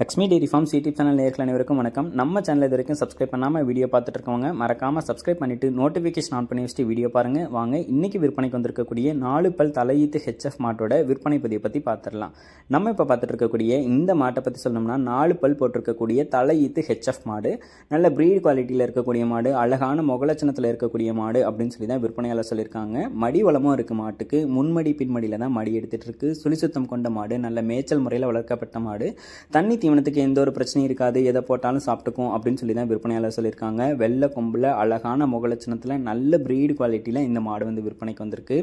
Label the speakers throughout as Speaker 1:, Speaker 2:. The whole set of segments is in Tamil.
Speaker 1: Lakshmi dairy farms YouTube channel நேயர்கள் அனைவருக்கும் வணக்கம். நம்ம சேனல் இது வரைக்கும் சப்ஸ்கிரைப் பண்ணாமல் வீடியோ பார்த்துட்டு இருக்கவங்க மறக்காமல் சப்ஸ்கிரைப் பண்ணிட்டு நோட்டிஃபிகேஷன் ஆன் பண்ணி வச்சுட்டு வீடியோ பாருங்க. வாங்க இன்னைக்கு விற்பனைக்கு வந்திருக்கக்கூடிய 4 பல் தலையீத்து ஹெச்எஃப் மாட்டோட விற்பனை பதிவை பற்றி பார்த்துடலாம். நம்ம இப்போ பார்த்துட்டு இருக்கக்கூடிய இந்த மாட்டை பற்றி சொல்லணும்னா 4 பல் போட்டிருக்கக்கூடிய தலையீத்து ஹெச்எஃப் மாடு, நல்ல பிரீட் குவாலிட்டியில் இருக்கக்கூடிய மாடு, அழகான முகலட்சணத்தில் இருக்கக்கூடிய மாடு அப்படின்னு சொல்லி தான் விற்பனையாளர் சொல்லியிருக்காங்க. மடி வளமும் இருக்குது மாட்டுக்கு, முன்மடி பின்மடியில் தான் மடி எடுத்துகிட்டு இருக்கு. சுழிசுத்தம் கொண்ட மாடு, நல்ல மேய்ச்சல் முறையில் வளர்க்கப்பட்ட மாடு, தண்ணி தீவனத்துக்கு எந்த ஒரு பிரச்சனையும் இருக்காது, எதை போட்டாலும் சாப்பிட்டுக்கும் அப்படின்னு சொல்லி தான் விற்பனையாளர் சொல்லியிருக்காங்க. வெள்ளை கொம்புல அழகான முகலட்சணத்தில் நல்ல பிரீடு குவாலிட்டியில் இந்த மாடு வந்து விற்பனைக்கு வந்திருக்கு.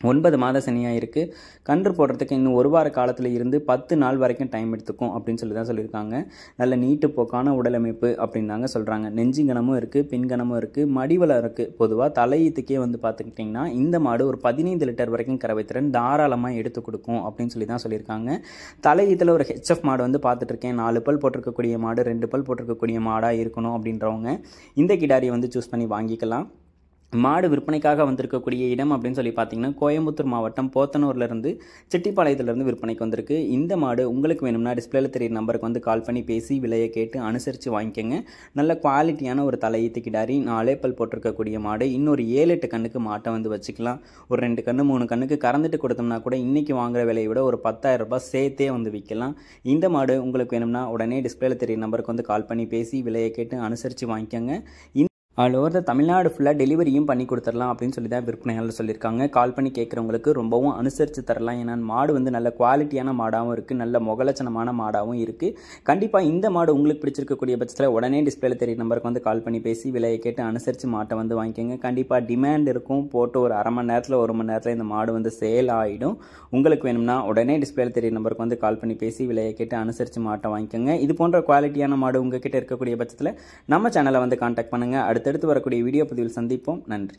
Speaker 1: 9 மாத சனியாக இருக்குது. கன்று போடுறதுக்கு இன்னும் 1 வார காலத்தில் இருந்து 10 நாள் வரைக்கும் டைம் எடுத்துக்கும் அப்படின்னு சொல்லி தான் சொல்லியிருக்காங்க. நல்ல நீட்டு போக்கான உடலமைப்பு அப்படின்னு தாங்க சொல்கிறாங்க. நெஞ்சிங்கனமும் இருக்குது, பின்கணமும் இருக்குது, மடிவளம் இருக்குது. பொதுவாக தலையீத்துக்கே வந்து பார்த்துக்கிட்டிங்கன்னா இந்த மாடு ஒரு 15 லிட்டர் வரைக்கும் கறவை திறன் தாராளமாக எடுத்து கொடுக்கும் அப்படின்னு சொல்லி தான் சொல்லியிருக்காங்க. தலையீத்தில் ஒரு ஹெச்எஃப் மாடு வந்து பார்த்துட்டு இருக்கேன், 4 பல் போட்டிருக்கக்கூடிய மாடு, 2 பல் போட்டிருக்கக்கூடிய மாடாக இருக்கணும் அப்படின்றவங்க இந்த கிடாரியை வந்து சூஸ் பண்ணி வாங்கிக்கலாம். மாடு விற்பனைக்காக வந்திருக்கக்கூடிய இடம் அப்படின்னு சொல்லி பார்த்தீங்கன்னா கோயம்புத்தூர் மாவட்டம் போத்தனூர்லேருந்து செட்டிப்பாளையத்திலேருந்து விற்பனைக்கு வந்திருக்கு. இந்த மாடு உங்களுக்கு வேணும்னா டிஸ்பிளேல தெரியுற நம்பருக்கு வந்து கால் பண்ணி பேசி விலையை கேட்டு அனுசரித்து வாங்கிக்கோங்க. நல்ல குவாலிட்டியான ஒரு தலையீத்து கிடாரி, 4 பல் போட்டிருக்கக்கூடிய மாடு. இன்னொரு 7-8 கண்ணுக்கு மாட்டை வந்து வச்சுக்கலாம். ஒரு 2 கண்ணு 3 கண்ணுக்கு கறந்துட்டு கொடுத்தோம்னா கூட இன்றைக்கி வாங்குற விலையை விட ஒரு 10,000 ரூபாய் சேர்த்தே வந்து விற்கலாம். இந்த மாடு உங்களுக்கு வேணும்னா உடனே டிஸ்பிளேல தெரியுற நம்பருக்கு வந்து கால் பண்ணி பேசி விலையை கேட்டு அனுசரித்து வாங்கிக்கோங்க. ஆல் ஓவர் த தமிழ்நாடு ஃபுல்லாக டெலிவரியும் பண்ணி கொடுத்துடலாம் அப்படின்னு சொல்லி தான் விற்பனையாளர் சொல்லியிருக்காங்க. கால் பண்ணி கேட்குறவங்களுக்கு ரொம்பவும் அனுசரித்து தரலாம். ஏன்னா மாடு வந்து நல்ல குவாலிட்டியான மாடாகவும் இருக்குது, நல்ல முகலட்சணமான மாடாகவும் இருக்குது. கண்டிப்பாக இந்த மாடு உங்களுக்கு பிடிச்சிருக்கக்கூடிய பட்சத்தில் உடனே டிஸ்பிளேல தெரிய நம்பருக்கு வந்து கால் பண்ணி பேசி விலையை கேட்டு அனுசரித்து மாட்டை வந்து வாங்கிக்கோங்க. கண்டிப்பாக டிமாண்ட் இருக்கும். போட்டு ஒரு அரை மணி நேரத்தில் 1 மணி நேரத்தில் இந்த மாடு வந்து சேல் ஆகிடும். உங்களுக்கு வேணும்னா உடனே டிஸ்பிளேல தெரிய நம்பருக்கு வந்து கால் பண்ணி பேசி விலையை கேட்டு அனுசரித்து மாட்டை வாங்கிக்கோங்க. இது போன்ற குவாலிட்டியான மாடு உங்ககிட்ட இருக்கக்கூடிய பட்சத்தில் நம்ம சேனலை வந்து கான்டாக்ட் பண்ணுங்கள். அடுத்தடுத்து வரக்கூடிய வீடியோ பதிவில் சந்திப்போம். நன்றி.